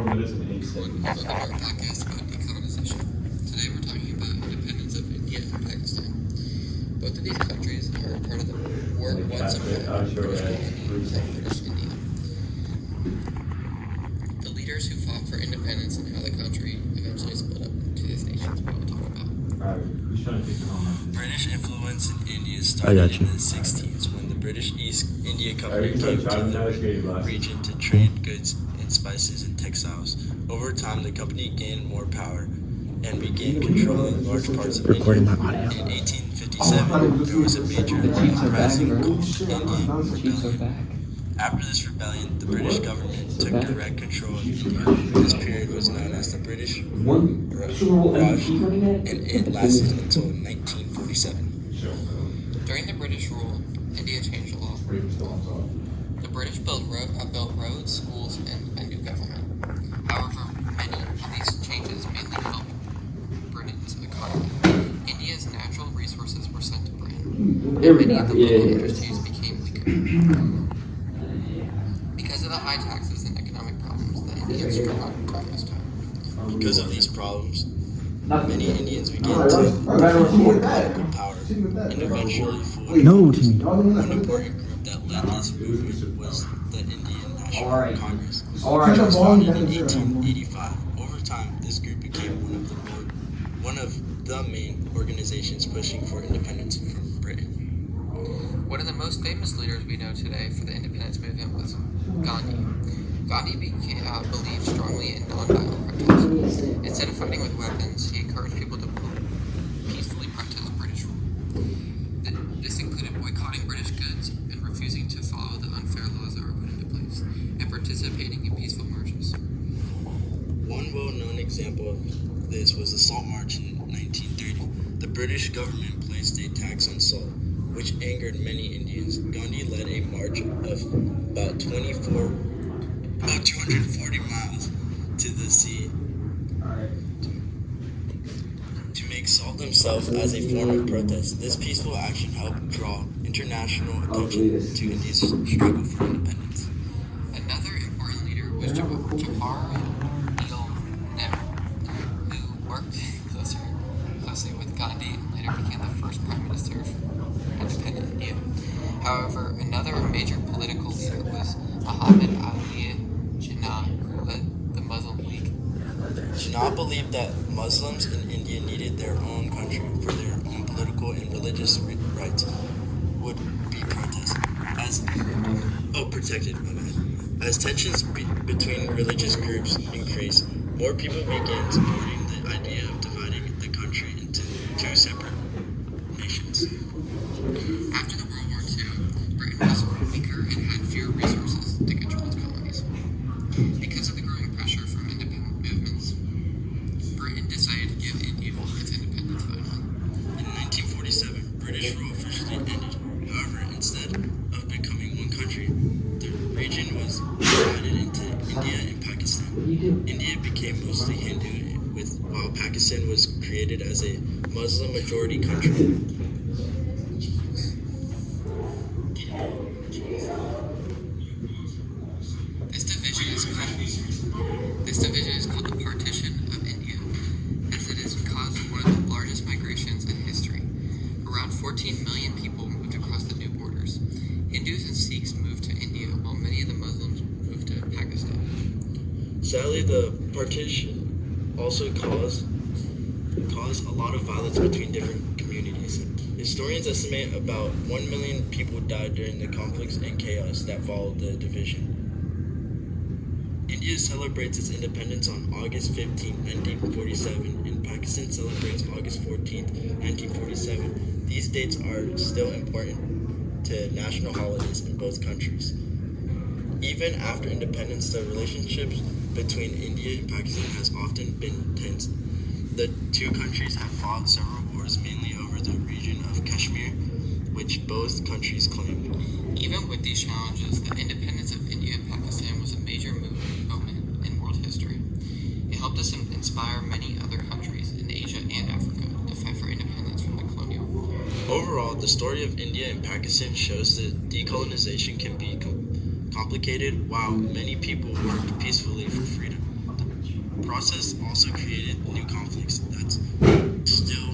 that is an A7. Welcome to our podcast about decolonization. Today we're talking about independence of India and Pakistan. Both of these countries are part of the once upon British colony called British India. The leaders who fought for independence and how the country eventually split up into these nations we will talk about. Who's trying to pick the home? British influence in India started in the 60s when the British East India Company came to the region to trade goods and spices and textiles. Over time, the company gained more power and began controlling large parts of India. In 1857, there was a major uprising called the Indian Rebellion. After this rebellion, the British government took direct control of India. This period was known as the British Raj, and it lasted until 1947. During the British rule, India changed the law. The British built roads, schools, and a new government. However, many of these changes mainly helped Britain's economy. India's natural resources were sent to Britain, and many of the local industries became weaker. Because of the high taxes and economic problems, the Indians struggled during this time. Because of these problems, many Indians began to gain political power and eventually formed one important group that led this movement was the Indian National Congress, which was founded in 1885. Over time, this group became one of the main organizations pushing for independence from Britain. One of the most famous leaders we know today for the independence movement was Gandhi. Gandhi believed strongly in nonviolent protest. Instead of fighting with weapons, he encouraged people to peacefully protest British rule. This included boycotting British goods and refusing to follow the unfair laws that were put into place, and participating in peaceful marches. One well-known example of this was the Salt March in 1930. The British government placed a tax on salt, which angered many Indians. Gandhi led a march of about 240 miles to the sea to make salt himself as a form of protest. This peaceful action helped draw international attention to India's struggle for independence. Another important leader was Jawaharlal Nehru, who worked closely with Gandhi and later became the first prime minister of independent India. However, another major political leader was Muhammad Ali Jinnah, who led the Muslim League. Jinnah believed that Muslims in India needed their own country for their own political and religious rights would be protected. As tensions between religious groups increased, more people began supporting the idea of dividing the country into two separate nations. After the World War II, Britain was weaker and had fewer resources to control its colonies. Because of the growing pressure from independent movements, Britain decided to give India its independence finally. In 1947, British rule officially ended. However, instead of becoming one country, the region was divided into India and Pakistan. India became mostly Hindu, while Pakistan was created as a Muslim-majority country. This division is called the Partition of India, as it has caused one of the largest migrations in history. Around 14 million people moved across the new borders. Hindus and Sikhs moved to India, while many of the Muslims moved to Pakistan. Sadly, the partition also caused a lot of violence between different communities. Historians estimate about 1 million people died during the conflicts and chaos that followed the division. India celebrates its independence on August 15, 1947, and Pakistan celebrates August 14, 1947. These dates are still important to national holidays in both countries. Even after independence, the relationships between India and Pakistan has often been tense. The two countries have fought several wars, mainly over the region of Kashmir, which both countries claim. Even with these challenges, the independence of India and Pakistan was a major moment in world history. It helped us inspire many other countries in Asia and Africa to fight for independence from the colonial rule. Overall, the story of India and Pakistan shows that decolonization can be complicated while many people worked peacefully for freedom. process also created new conflicts that still